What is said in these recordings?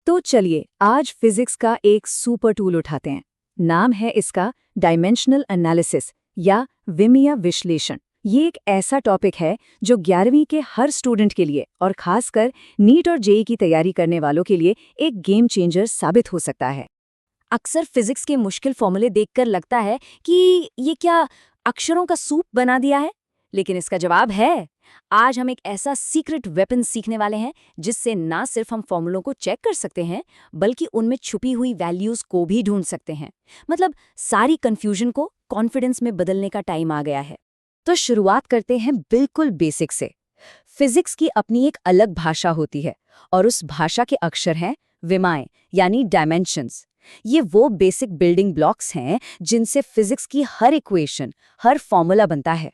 तो चलिए आज फिजिक्स का एक सुपर टूल उठाते हैं। नाम है इसका डायमेंशनल एनालिसिस या विमीय विश्लेषण। ये एक ऐसा टॉपिक है जो 11वीं के हर स्टूडेंट के लिए और खासकर नीट और जेईई की तैयारी करने वालों के लिए एक गेम चेंजर साबित हो सकता है। अक्सर फिजिक्स के मुश्किल फॉर्मूले देखकर लगता है कि ये क्या अक्षरों का सूप बना दिया है, लेकिन इसका जवाब है। आज हम एक ऐसा सीक्रेट वेपन सीखने वाले हैं जिससे ना सिर्फ हम फॉर्मूलों को चेक कर सकते हैं बल्कि उनमें छुपी हुई वैल्यूज को भी ढूंढ सकते हैं। मतलब सारी कंफ्यूजन को कॉन्फिडेंस में बदलने का टाइम आ गया है। तो शुरुआत करते हैं बिल्कुल बेसिक से। फिजिक्स की अपनी एक अलग भाषा होती है और उस भाषा के अक्षर हैं विमाएं यानी डायमेंशंस। ये वो बेसिक बिल्डिंग ब्लॉक्स हैं जिनसे फिजिक्स की हर इक्वेशन, हर फॉर्मूला बनता है।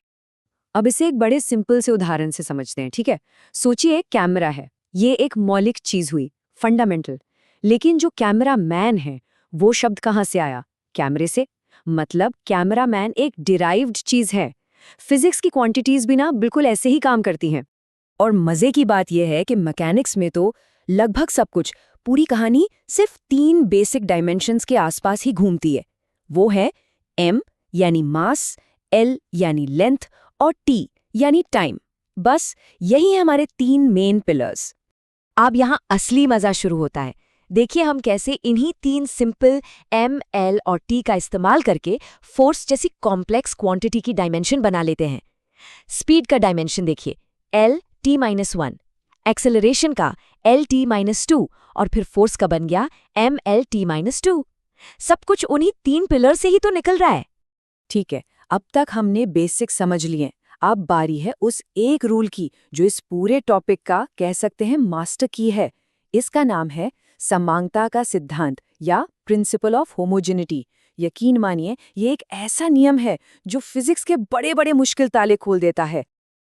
अब इसे एक बड़े सिंपल से उदाहरण से समझते हैं, ठीक है? सोचिए एक कैमरा है। ये एक मौलिक चीज हुई, फंडामेंटल। लेकिन जो कैमरा मैन है वो शब्द कहाँ से आया? कैमरे से। मतलब कैमरा मैन एक डिराइव्ड चीज है। फिजिक्स की क्वांटिटीज भी ना बिल्कुल ऐसे ही काम करती हैं। और मजे की बात यह है कि मैकेनिक्स में तो लगभग सब कुछ, पूरी कहानी सिर्फ 3 बेसिक डायमेंशंस के आसपास ही घूमती है। वो है m यानी मास, l यानी लेंथ और t यानी टाइम। बस यही है हमारे 3 मेन पिलर्स। अब यहाँ असली मजा शुरू होता है। देखिए हम कैसे इन्हीं 3 सिंपल m, l और t का इस्तेमाल करके फोर्स जैसी कॉम्प्लेक्स क्वांटिटी की डायमेंशन बना लेते हैं। स्पीड का डायमेंशन देखिए, l t-1, एक्सेलरेशन का l t-2 और फिर फोर्स का बन गया m l t-2। सब कुछ उन्हीं 3 पिलर से ही तो निकल रहा है। ठीक है, अब तक हमने बेसिक समझ लिए। अब बारी है उस एक रूल की जो इस पूरे टॉपिक का कह सकते हैं मास्टर की है। इसका नाम है समांगता का सिद्धांत या प्रिंसिपल ऑफ होमोजेनिटी। यकीन मानिए ये एक ऐसा नियम है जो फिजिक्स के बड़े बड़े मुश्किल ताले खोल देता है।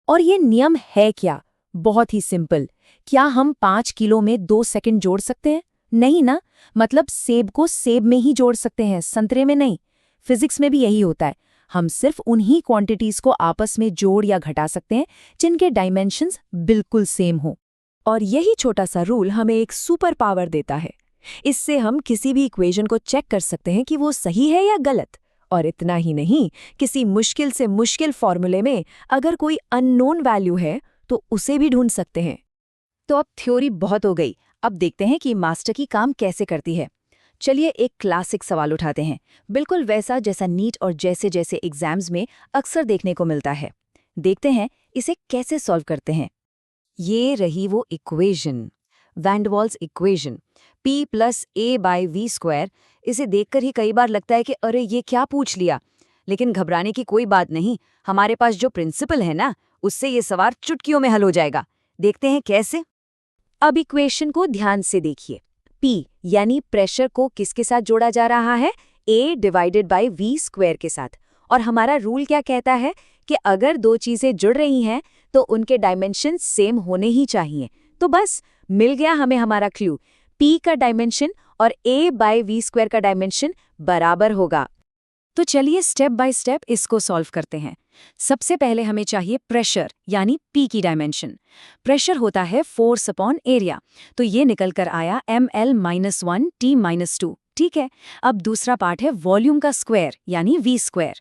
और ये नियम है क्या? बहुत ही सिंपल। क्या हम 5 किलो में 2 सेकंड जोड़ सकते हैं? नहीं ना। मतलब सेब को सेब में ही जोड़ सकते हैं, संतरे में नहीं। फिजिक्स में भी यही होता है। हम सिर्फ उन्हीं क्वांटिटीज को आपस में जोड़ या घटा सकते हैं जिनके डायमेंशंस बिल्कुल सेम हो। और यही छोटा सा रूल हमें एक सुपर पावर देता है। इससे हम किसी भी इक्वेशन को चेक कर सकते हैं कि वो सही है या गलत। और इतना ही नहीं, किसी मुश्किल से मुश्किल फॉर्मूले में अगर कोई अननोन वैल्यू है तो उसे भी ढूंढ सकते हैं। तो अब थ्योरी बहुत हो गई, अब देखते हैं कि मास्टर की काम कैसे करती है। चलिए एक क्लासिक सवाल उठाते हैं, बिल्कुल वैसा जैसा नीट और जैसे जैसे एग्जाम्स में अक्सर देखने को मिलता है। देखते हैं इसे कैसे सॉल्व करते हैं। ये रही वो equation, van der Waals equation, p + a/v²। इसे देखकर ही कई बार लगता है कि अरे ये क्या पूछ लिया। लेकिन घबराने की कोई बात नहीं, हमारे पास जो प्रिंसिपल है ना, उससे ये सवाल चुटकियों में हल हो जाएगा। देखते हैं कैसे। अब इक्वेशन को ध्यान से देखिए। P यानी प्रेशर को किसके साथ जोड़ा जा रहा है? a/v² के साथ। और हमारा रूल क्या कहता है कि अगर 2 चीजें जुड़ रही हैं तो उनके डायमेंशन सेम होने ही चाहिए। तो बस मिल गया हमें हमारा क्लू। P का डायमेंशन और a/v² का डायमेंशन बराबर होगा। तो चलिए स्टेप बाय स्टेप इसको सॉल्व करते हैं। सबसे पहले हमें चाहिए प्रेशर यानी P की डायमेंशन। प्रेशर होता है फोर्स अपॉन एरिया, तो ये निकल कर आया ml-1 t-2। ठीक है, अब दूसरा पार्ट है वॉल्यूम का स्क्वायर यानी v²।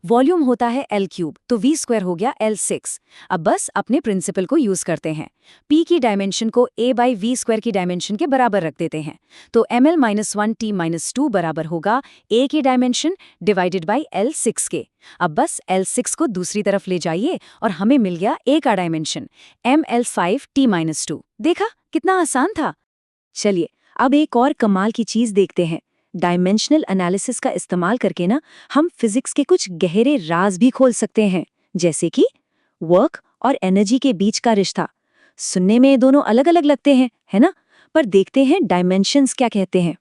वॉल्यूम होता है L3, तो v² हो गया L6। अब बस अपने प्रिंसिपल को यूज करते हैं। P की डायमेंशन को a/v² की डायमेंशन के बराबर रख देते हैं, तो ml-1 t-2 बराबर होगा a की डायमेंशन डिवाइडेड बाई L6 के। अब बस L6 को दूसरी तरफ ले जाइए और हमें मिल गया a का डायमेंशन ml5 t-2। देखा कितना आसान था। चलिए अब एक और कमाल की चीज देखते हैं। डायमेंशनल एनालिसिस का इस्तेमाल करके ना हम फिजिक्स के कुछ गहरे राज भी खोल सकते हैं, जैसे कि वर्क और एनर्जी के बीच का रिश्ता। सुनने में ये दोनों अलग अलग लगते हैं, है ना? पर देखते हैं डायमेंशंस क्या कहते हैं।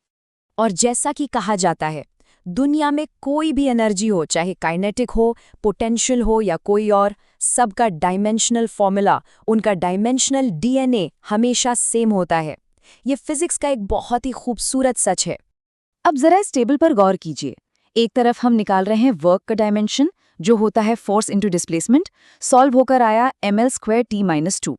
और जैसा कि कहा जाता है, दुनिया में कोई भी एनर्जी हो, चाहे काइनेटिक हो, पोटेंशियल हो या कोई और, सबका डायमेंशनल फॉर्मूला, उनका डायमेंशनल डीएनए हमेशा सेम होता है। ये फिजिक्स का एक बहुत ही खूबसूरत सच है। अब जरा इस टेबल पर गौर कीजिए। एक तरफ हम निकाल रहे हैं वर्क का डायमेंशन जो होता है फोर्स इनटू डिस्प्लेसमेंट, सॉल्व होकर आया ml² t-2।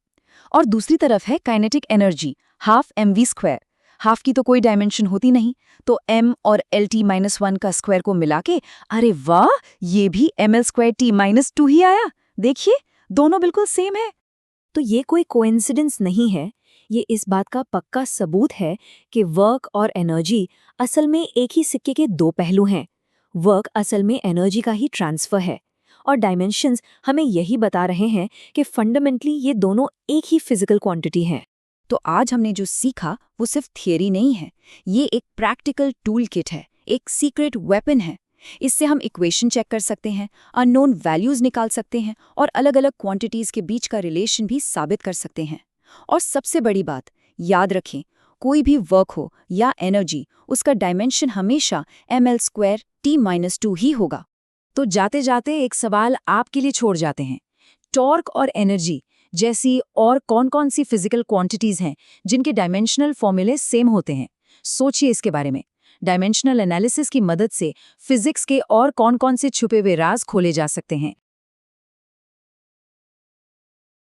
और दूसरी तरफ है काइनेटिक एनर्जी, ½ mv²। हाफ की तो कोई डायमेंशन होती नहीं, तो m और LT-1 का स्क्वायर को मिला के, अरे वाह, ये भी mL²T-2 ही आया। देखिए, दोनों बिल्कुल सेम है। तो ये कोई कोइंसिडेंस नहीं है, ये इस बात का पक्का सबूत है कि वर्क और एनर्जी असल में एक ही सिक्के के दो पहलू हैं। वर्क असल में एनर्जी का ही ट्रांसफर है, और डायमेंशंस हमें यही बता रहे हैं कि फंडामेंटली ये दोनों एक ही फिजिकल क्वांटिटी हैं। तो आज हमने जो सीखा वो सिर्फ थियरी नहीं है, ये एक प्रैक्टिकल टूल किट है, एक सीक्रेट वेपन है। इससे हम इक्वेशन चेक कर सकते हैं, अननोन वैल्यूज निकाल सकते हैं और अलग-अलग क्वांटिटीज के बीच का रिलेशन भी साबित कर सकते हैं। और सबसे बड़ी बात, याद रखें, कोई भी वर्क हो या एनर्जी, उसका डायमेंशन हमेशा mL²T-2 ही होगा। तो जाते जाते एक सवाल आपके लिए छोड़ जाते हैं। टॉर्क और एनर्जी जैसी और कौन-कौन सी फिजिकल क्वांटिटीज हैं जिनके डायमेंशनल फॉर्मूले सेम होते हैं? सोचिए इसके बारे में। डायमेंशनल एनालिसिस की मदद से फिजिक्स के और कौन-कौन से छुपे हुए राज खोले जा सकते हैं।